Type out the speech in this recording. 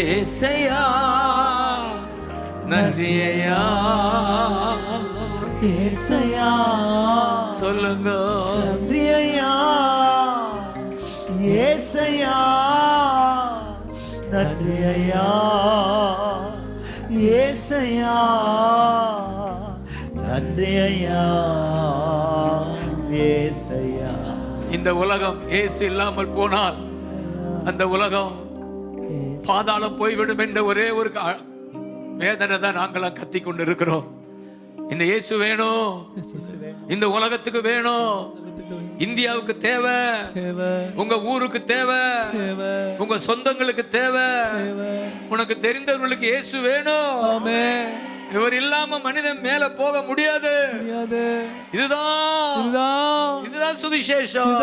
ஏசையா நன்றி ஐயா. ஏசையா சொல்லுங்க நன்றி ஐயா. ஏசையா நன்றி ஐயா. ஏசையா நன்றி ஐயா. ஏசையா. இந்த உலகம் இயேசு இல்லாமல் போனால் அந்த உலகம் பாதாளம் போய்விடும் என்ற ஒரே ஒரு வேதனை தான் நாங்களாம் கத்தி கொண்டு இருக்கிறோம். இந்த இயேசு வேணும், இந்த உலகத்துக்கு வேணும், இந்தியாவுக்கு தேவை, உங்க ஊருக்கு தேவை, உங்க சொந்தங்களுக்கு தேவை, உனக்கு தெரிந்தவர்களுக்கு இயேசு வேணும். இவர் இல்லாம மனிதன் மேல போக முடியாது. இதுதான் சுவிசேஷம்.